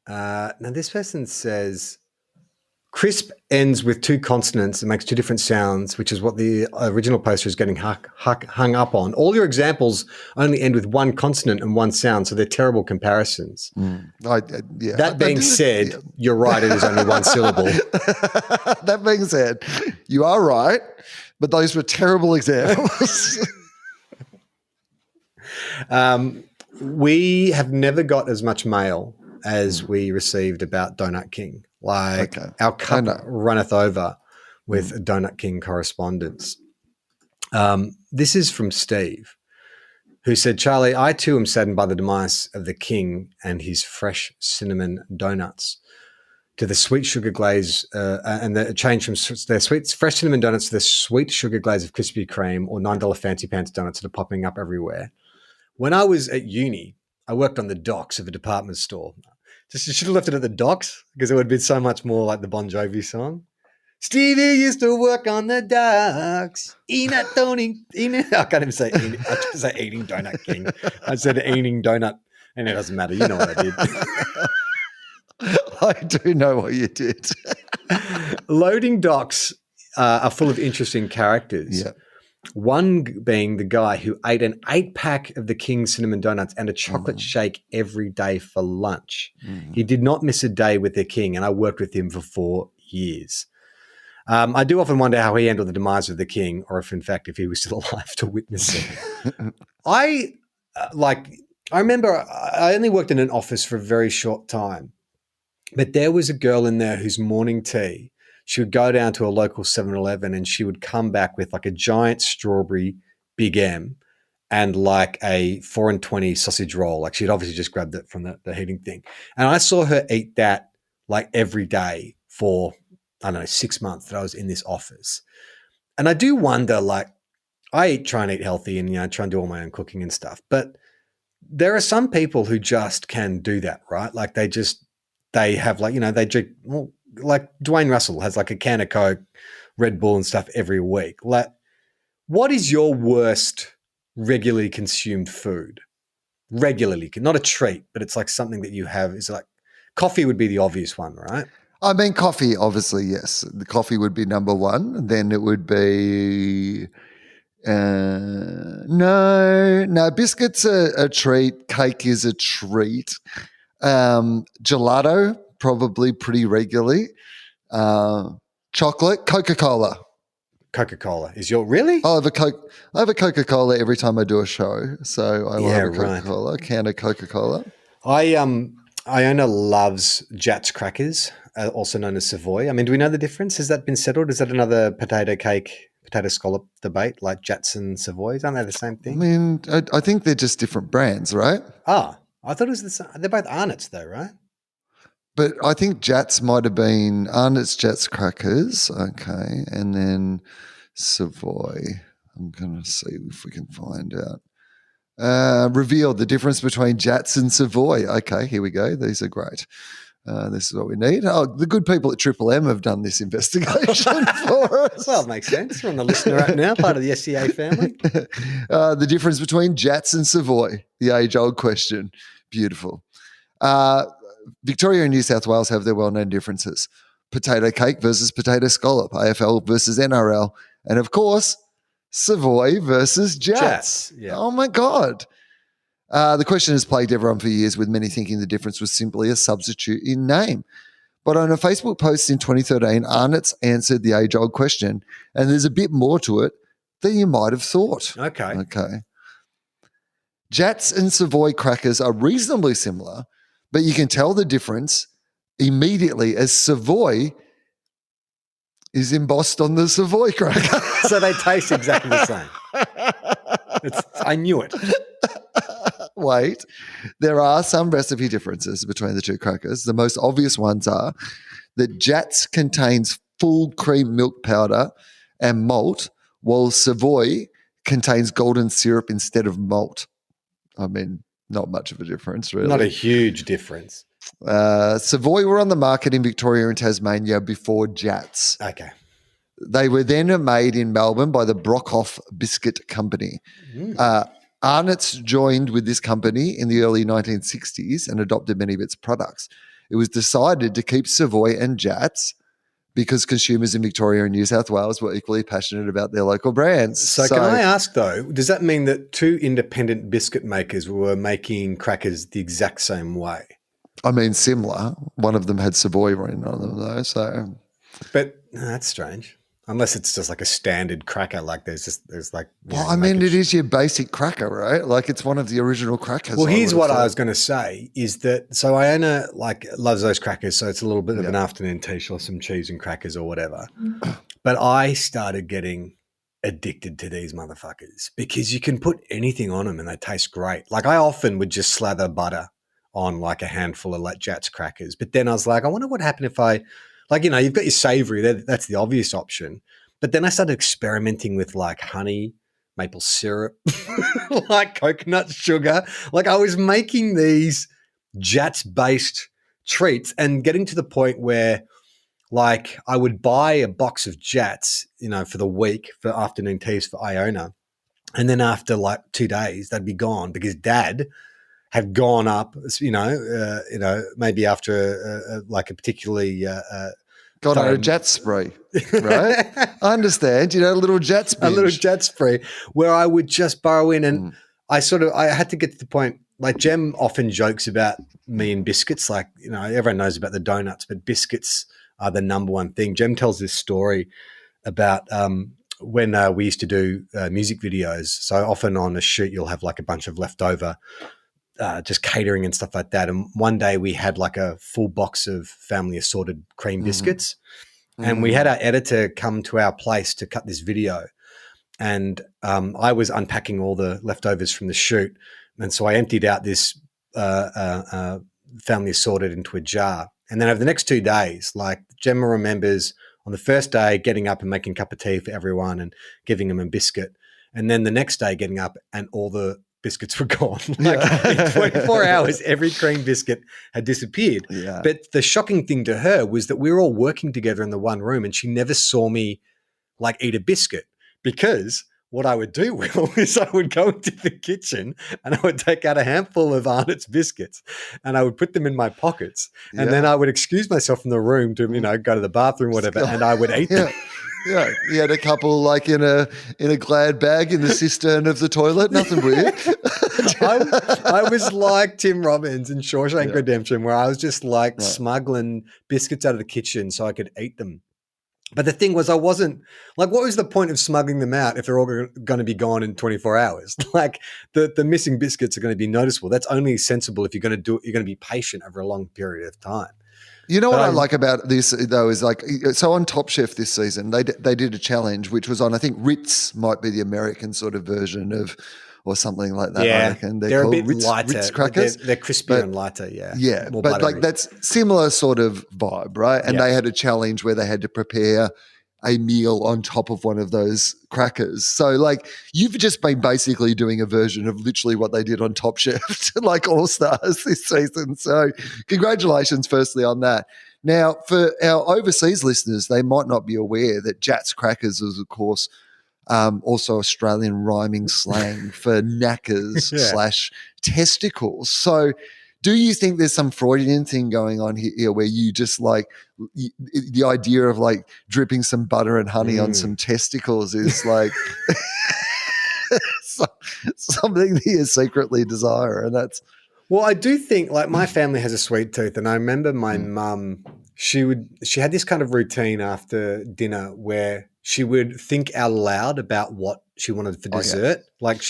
Now, this person says crisp ends with 2 consonants and makes 2 different sounds, which is what the original poster is getting hung up on. All your examples only end with 1 consonant and 1 sound, so they're terrible comparisons. That being said, you're right, it is only 1 syllable. That being said, you are right, but those were terrible examples. We have never got as much mail as we received about Donut King. Our cup runneth over. with Donut King correspondence. This is from Steve, who said, Charlie, I too am saddened by the demise of the king and his fresh cinnamon donuts to the sweet sugar glaze and the change from their fresh cinnamon donuts to the sweet sugar glaze of Krispy Kreme or $9 fancy pants donuts that are popping up everywhere. When I was at uni, I worked on the docks of a department store. Just you should have left it at the docks because it would have been so much more like the Bon Jovi song. Stevie used to work on the docks. I can't even say eating. I just say eating Donut King. I said eating donut, and it doesn't matter. You know what I did. I do know what you did. Loading docks are full of interesting characters. Yeah. One being the guy who ate an 8-pack of the King's cinnamon donuts and a chocolate shake every day for lunch. He did not miss a day with the King, and I worked with him for 4 years. I do often wonder how he handled the demise of the king, or if, in fact, if he was still alive to witness it. I remember I only worked in an office for a very short time, but there was a girl in there whose morning tea, she would go down to a local 7-Eleven and she would come back with like a giant strawberry Big M and like a 4 and 20 sausage roll. Like she'd obviously just grabbed it from the heating thing. And I saw her eat that like every day for, I don't know, 6 months that I was in this office. And I do wonder, like, I try and eat healthy and, try and do all my own cooking and stuff. But there are some people who just can do that, right? Like they have like, they drink, well, like Dwayne Russell has like a can of Coke, Red Bull and stuff every week. Like, what is your worst regularly consumed food? Regularly, not a treat, but it's like something that you have. Is like coffee would be the obvious one, right? I mean, coffee, obviously, yes. The coffee would be number one. Then it would be no. Biscuits are a treat. Cake is a treat. Gelato, probably pretty regularly. Chocolate, Coca-Cola. Coca-Cola is your really? I have a Coca-Cola every time I do a show, so I will have a Coca-Cola, a can of Coca-Cola. Iona loves Jatz crackers, also known as Savoy. I mean, do we know the difference? Has that been settled? Is that another potato scallop debate, like Jatz and Savoy? Aren't they the same thing? I mean, I think they're just different brands, right? Ah, I thought it was the same. They're both Arnott's though, right? But I think Jatz might have been Arnott's Jatz crackers, okay, and then Savoy. I'm going to see if we can find out. Reveal the difference between Jatz and Savoy. Okay, here we go. These are great. This is what we need. Oh, the good people at Triple M have done this investigation for us. Well, it makes sense. We're on the listener app now, part of the SCA family. The difference between Jatz and Savoy, the age-old question. Beautiful. Victoria and New South Wales have their well-known differences. Potato cake versus potato scallop, AFL versus NRL, and of course, Savoy versus Jatz. Yeah. Oh, my God. The question has plagued everyone for years, with many thinking the difference was simply a substitute in name. But on a Facebook post in 2013, Arnott's answered the age-old question, and there's a bit more to it than you might have thought. Okay. Jatz and Savoy crackers are reasonably similar, but you can tell the difference immediately as Savoy is embossed on the Savoy cracker. So they taste exactly the same. I knew it. Wait, there are some recipe differences between the two crackers. The most obvious ones are that Jatz contains full cream milk powder and malt, while Savoy contains golden syrup instead of malt. I mean, not much of a difference, really. Not a huge difference. Savoy were on the market in Victoria and Tasmania before Jatz. Okay. They were then made in Melbourne by the Brockhoff Biscuit Company. Arnott's joined with this company in the early 1960s and adopted many of its products. It was decided to keep Savoy and Jatz because consumers in Victoria and New South Wales were equally passionate about their local brands. So can I ask, though, does that mean that two independent biscuit makers were making crackers the exact same way? I mean, similar. One of them had Savoy written on them, though. So, but that's strange. Unless it's just like a standard cracker, like there's like. Well, I mean, it is your basic cracker, right? Like it's one of the original crackers. Well, here's what I was going to say is that so Iona loves those crackers, so it's a little bit of an afternoon tea or some cheese and crackers or whatever. But I started getting addicted to these motherfuckers because you can put anything on them and they taste great. Like I often would just slather butter on like a handful of like Jats crackers. But then I was like, I wonder what happened if I, like, you know, you've got your savory, that's the obvious option. But then I started experimenting with like honey, maple syrup, like coconut sugar. Like I was making these Jats-based treats and getting to the point where like I would buy a box of Jats, you know, for the week for afternoon teas for Iona. And then after like 2 days, they'd be gone because Dad had gone up, maybe after like a particularly got a Jat spree, right? I understand, a little Jat binge. A little Jat spree where I would just burrow in and I had to get to the point, like Jem often jokes about me and biscuits, like, everyone knows about the donuts, but biscuits are the number one thing. Jem tells this story about when we used to do music videos. So often on a shoot, you'll have like a bunch of leftover just catering and stuff like that. And one day we had like a full box of family assorted cream biscuits. And we had our editor come to our place to cut this video. And I was unpacking all the leftovers from the shoot. And so I emptied out this family assorted into a jar. And then over the next 2 days, like Gemma remembers on the first day getting up and making a cup of tea for everyone and giving them a biscuit. And then the next day getting up and all the biscuits were gone. In 24 hours, every cream biscuit had disappeared. Yeah. But the shocking thing to her was that we were all working together in the one room and she never saw me like eat a biscuit because what I would do, Will, is I would go into the kitchen and I would take out a handful of Arnott's biscuits and I would put them in my pockets and then I would excuse myself from the room to, go to the bathroom, whatever, and I would eat them. Yeah, you had a couple like in a Glad bag in the cistern of the toilet. Nothing weird. I was like Tim Robbins in Shawshank Redemption, where I was just like smuggling biscuits out of the kitchen so I could eat them. But the thing was, I wasn't like, what was the point of smuggling them out if they're all going to be gone in 24 hours? Like the missing biscuits are going to be noticeable. That's only sensible if you're going to do it. You're going to be patient over a long period of time. You know what I like about this though is like, so on Top Chef this season, they did a challenge which was on, I think Ritz might be the American sort of version of, or something like that. Yeah, I reckon they're a bit Ritz, lighter. Ritz crackers. They're crispier and lighter. Yeah, yeah, more but buttery. like that's similar sort of vibe, right? And they had a challenge where they had to prepare a meal on top of one of those crackers. So like you've just been basically doing a version of literally what they did on Top Chef to like All Stars this season. So congratulations firstly on that. Now for our overseas listeners, they might not be aware that Jats crackers is of course also Australian rhyming slang for knackers / testicles. So do you think there's some Freudian thing going on here where you just like the idea of like dripping some butter and honey on some testicles is like something that you secretly desire? And that's. Well, I do think like my family has a sweet tooth. And I remember my mum, she had this kind of routine after dinner where she would think out loud about what she wanted for dessert, like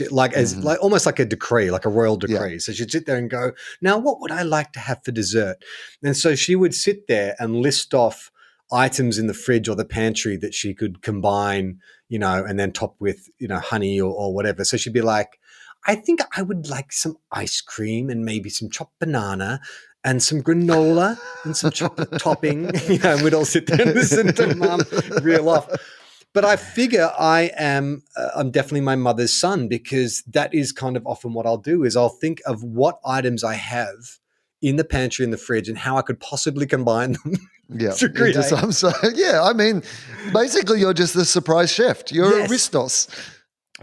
almost like a decree, like a royal decree. Yeah. So she'd sit there and go, now what would I like to have for dessert? And so she would sit there and list off items in the fridge or the pantry that she could combine, and then top with, honey or whatever. So she'd be like, I think I would like some ice cream and maybe some chopped banana and some granola and some chocolate topping. And we'd all sit there and listen to Mum reel off. But I figure I'm definitely my mother's son because that is kind of often what I'll do is I'll think of what items I have in the pantry in the fridge and how I could possibly combine them. Yeah, into some. So I mean, basically you're just the surprise chef. You're Aristos.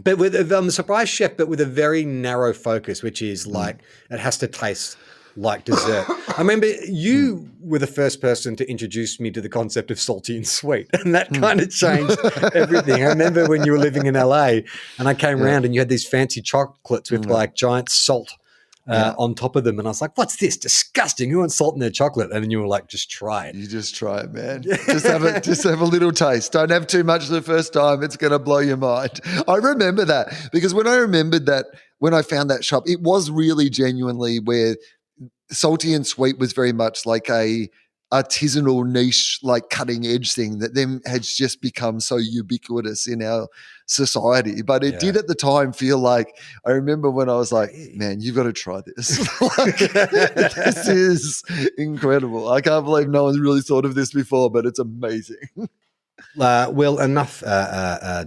But with a surprise chef, but with a very narrow focus, which is like it has to taste like dessert. I remember you were the first person to introduce me to the concept of salty and sweet, and that kind of changed everything. I remember when you were living in LA and I came around and you had these fancy chocolates with like giant salt on top of them. And I was like, what's this? Disgusting. Who wants salt in their chocolate? And then you were like, just try it. You just try it, man. just have a little taste. Don't have too much the first time. It's going to blow your mind. I remember that because when I found that shop, it was really genuinely where salty and sweet was very much like a artisanal niche, like cutting edge thing that then has just become so ubiquitous in our society. But it did at the time feel like, I remember when I was like, man, you've got to try this. Like, this is incredible. I can't believe no one's really thought of this before, but it's amazing. Well, enough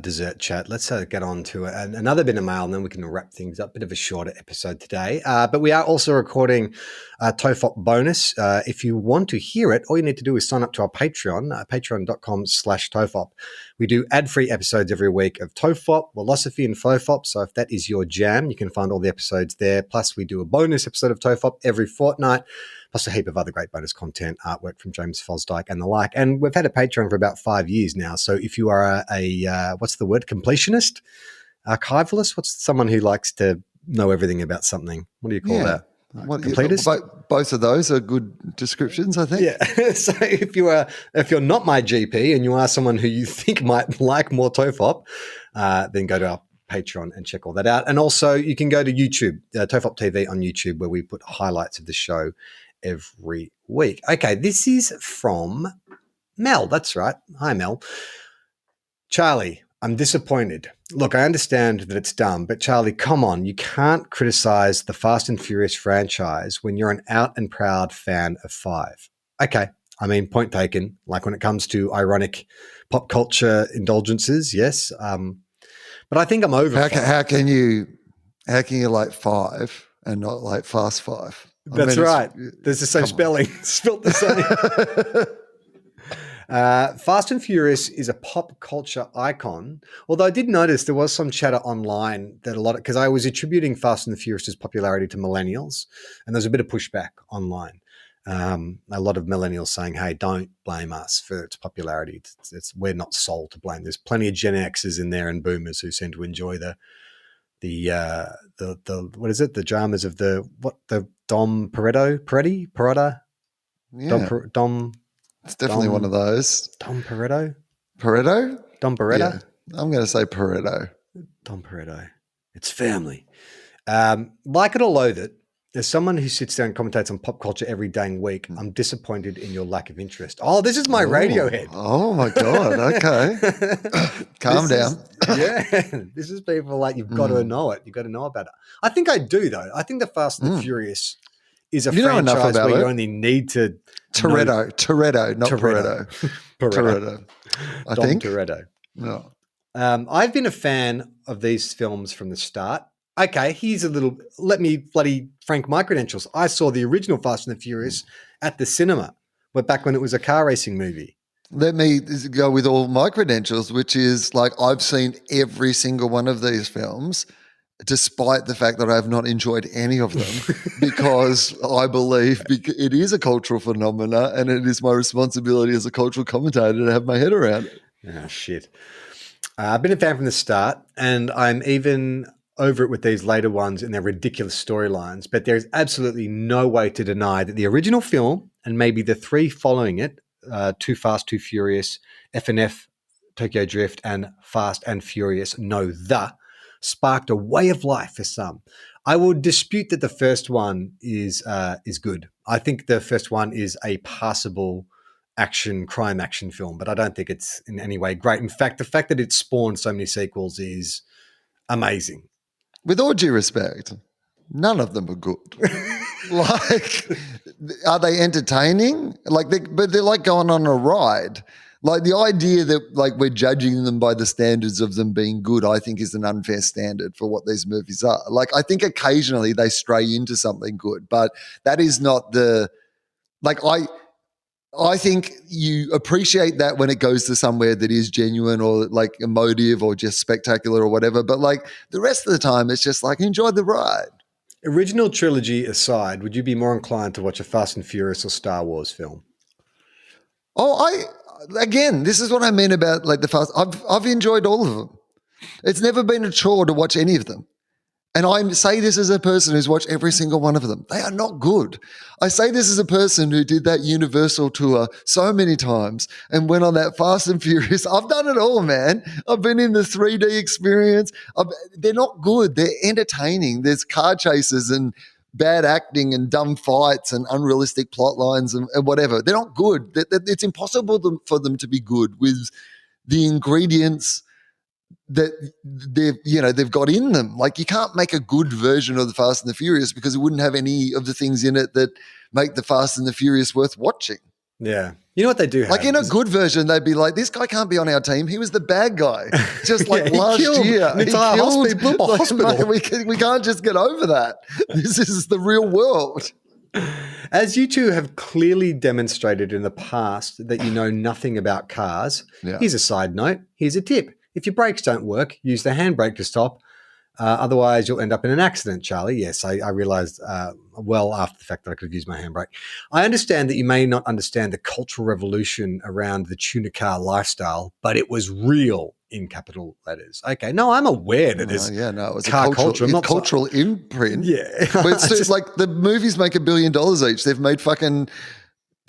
dessert chat. Let's get on to another bit of mail, and then we can wrap things up. Bit of a shorter episode today. But we are also recording a TOFOP bonus. If you want to hear it, all you need to do is sign up to our Patreon, patreon.com/TOFOP. We do ad-free episodes every week of TOFOP, philosophy, and FOFOP. So if that is your jam, you can find all the episodes there. Plus, we do a bonus episode of TOFOP every fortnight, plus a heap of other great bonus content, artwork from James Fosdyke and the like. And we've had a Patreon for about 5 years now. So if you are a what's the word, completionist, archivalist, what's someone who likes to know everything about something? What do you call that? Completist? Both of those are good descriptions, I think. Yeah. So if you're not my GP and you are someone who you think might like more TOFOP, then go to our Patreon and check all that out. And also you can go to YouTube, TOFOP TV on YouTube, where we put highlights of the show every week. Okay, this is from Mel. That's right. Hi, Mel. Charlie, I'm disappointed. Look, I understand that it's dumb, but Charlie, come on. You can't criticize the Fast and Furious franchise when you're an out and proud fan of 5. Okay, I mean, point taken. Like when it comes to ironic pop culture indulgences, yes. But I think I'm over. How can you like 5 and not like Fast 5? That's right. There's the same spelling. Spelt the same. Fast and Furious is a pop culture icon. Although I did notice there was some chatter online that because I was attributing Fast and the Furious's popularity to millennials, and there's a bit of pushback online. A lot of millennials saying, "Hey, don't blame us for its popularity. We're not sole to blame. There's plenty of Gen Xers in there and Boomers who seem to enjoy the what is it? The dramas of the Dom Peretta? Yeah. Dom. It's definitely one of those. Dom Pareto? Pareto? Dom Pareto? Yeah, I'm going to say Pareto. Dom Pareto. It's family. Like it or loathe it, as someone who sits down and commentates on pop culture every dang week, I'm disappointed in your lack of interest. Oh, this is my Radiohead. Oh, my God. Okay. Calm down. This is people like, you've got to know it. You've got to know about it. I think I do, though. I think the Fast and the Furious is a franchise where you only need to Toretto, not Pareto. Pareto. I think Toretto. No. I've been a fan of these films from the start. Okay, let me bloody frank my credentials. I saw the original Fast and the Furious at the cinema, back when it was a car racing movie. Let me go with all my credentials, which is like I've seen every single one of these films, despite the fact that I have not enjoyed any of them, because I believe it is a cultural phenomena and it is my responsibility as a cultural commentator to have my head around it. Oh, shit. I've been a fan from the start, and I'm even over it with these later ones and their ridiculous storylines, but there's absolutely no way to deny that the original film, and maybe the 3 following it, Too Fast, Too Furious, F&F, Tokyo Drift, and Fast and Furious, sparked a way of life for some. I would dispute that the first one is good. I think the first one is a passable crime action film, but I don't think it's in any way great. In fact, the fact that it spawned so many sequels is amazing. With all due respect, none of them are good. Like, are they entertaining? But they're like going on a ride. Like the idea that like we're judging them by the standards of them being good, I think is an unfair standard for what these movies are. Like I think occasionally they stray into something good, but that is not I think you appreciate that when it goes to somewhere that is genuine or like emotive or just spectacular or whatever. But like the rest of the time, it's just like enjoy the ride. Original trilogy aside, would you be more inclined to watch a Fast and Furious or Star Wars film? Again, this is what I mean about like the Fast. I've enjoyed all of them. It's never been a chore to watch any of them. And I say this as a person who's watched every single one of them. They are not good. I say this as a person who did that Universal tour so many times and went on that Fast and Furious. I've done it all, man. I've been in the 3D experience. They're not good. They're entertaining. There's car chases and bad acting and dumb fights and unrealistic plot lines and whatever. They're not good. It's impossible for them to be good with the ingredients that they've got in them. Like, you can't make a good version of the Fast and the Furious because it wouldn't have any of the things in it that make the Fast and the Furious worth watching. Yeah. You know what they do have? Like, in a good version, they'd be like, this guy can't be on our team. He was the bad guy. Just like last year. An entire hospital. We can't just get over that. This is the real world. As you two have clearly demonstrated in the past that you know nothing about cars, here's a side note. Here's a tip. If your brakes don't work, use the handbrake to stop. Otherwise, you'll end up in an accident, Charlie. Yes, I realized well after the fact that I could have used my handbrake. I understand that you may not understand the cultural revolution around the tuner car lifestyle, but it was real in capital letters. Okay, no, I'm aware that there's it's car a cultural imprint. Yeah. But it's just like the movies make $1 billion each. They've made fucking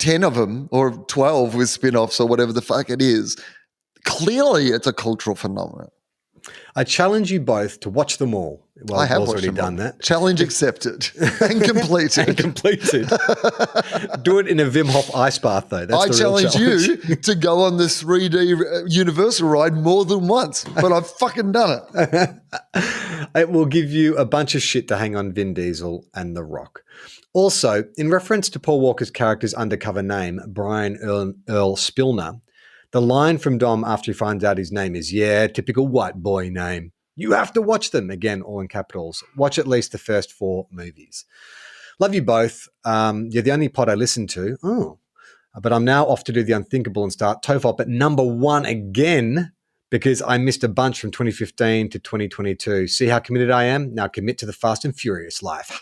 10 of them or 12 with spin-offs or whatever the fuck it is. Clearly, it's a cultural phenomenon. I challenge you both to watch them all. Well, I have already done that. Challenge accepted and completed. Do it in a Wim Hof ice bath, though. That's I challenge you to go on this 3D Universal ride more than once, but I've fucking done it. It will give you a bunch of shit to hang on Vin Diesel and The Rock. Also, in reference to Paul Walker's character's undercover name, Brian Earl Spillner, the line from Dom after he finds out his name is, typical white boy name. You have to watch them. Again, all in capitals. Watch at least the first 4 movies. Love you both. You're the only pod I listen to. But I'm now off to do the unthinkable and start TOFOP at number 1 again because I missed a bunch from 2015 to 2022. See how committed I am? Now commit to the Fast and Furious life.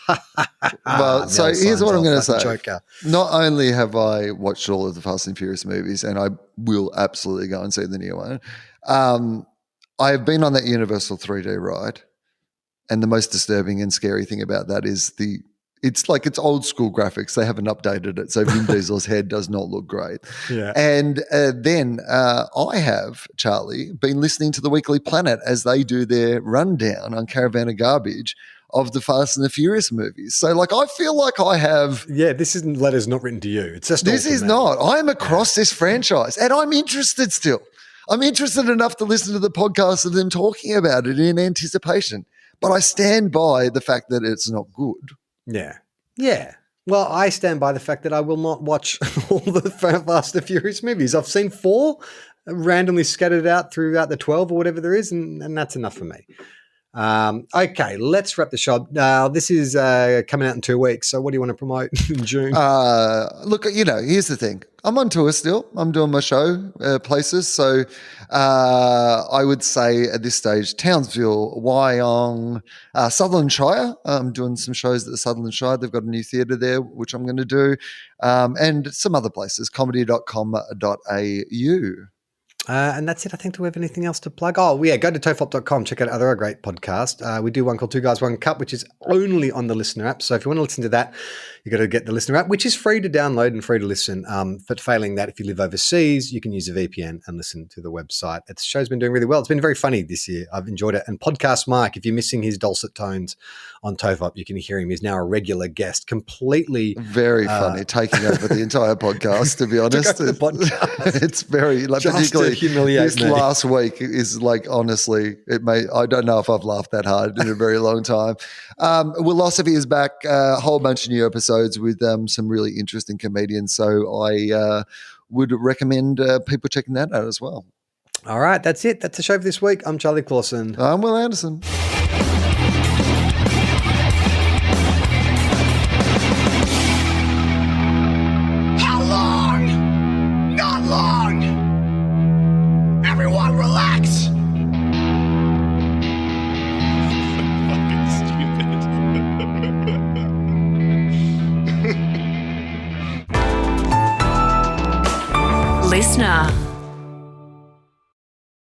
Well, so here's what I'm going to say. Joker. Not only have I watched all of the Fast and Furious movies, and I will absolutely go and see the new one, I have been on that Universal 3D ride, and the most disturbing and scary thing about that is it's old school graphics. They haven't updated it, so Vin Diesel's head does not look great. Yeah. And then I have, Charlie, been listening to the Weekly Planet as they do their rundown on Caravan of Garbage of the Fast and the Furious movies. So, like, I feel like I have... Yeah, this isn't letters not written to you. It's just... This is not. I am across this franchise, and I'm interested still. I'm interested enough to listen to the podcast of them talking about it in anticipation. But I stand by the fact that it's not good. Yeah. Yeah. Well, I stand by the fact that I will not watch all the Fast and Furious movies. I've seen 4 randomly scattered out throughout the 12 or whatever there is, and that's enough for me. Okay, let's wrap the show. This is coming out in 2 weeks. So what do you want to promote in June? Look, here's the thing. I'm on tour still. I'm doing my show places. So I would say at this stage, Townsville, Wyong, Sutherland Shire. I'm doing some shows at the Sutherland Shire. They've got a new theatre there, which I'm going to do. And some other places, comedy.com.au. And that's it. I think, do we have anything else to plug? Oh, yeah, go to tofop.com. Check out other great podcast. We do one called Two Guys, One Cup, which is only on the Listener app. So if you want to listen to that, you got to get the Listener app, which is free to download and free to listen. But failing that, if you live overseas, you can use a VPN and listen to the website. The show's been doing really well. It's been very funny this year. I've enjoyed it. And Podcast Mike, if you're missing his dulcet tones on TOFOP, you can hear him. He's now a regular guest, completely... Very funny, taking over the entire podcast, to be honest. It's very... Like, particularly this last week is like, honestly, I don't know if I've laughed that hard in a very long time. Willosophy is back, a whole bunch of new episodes with some really interesting comedians. So I would recommend people checking that out as well. All right, that's it. That's the show for this week. I'm Charlie Clausen. I'm Will Anderson.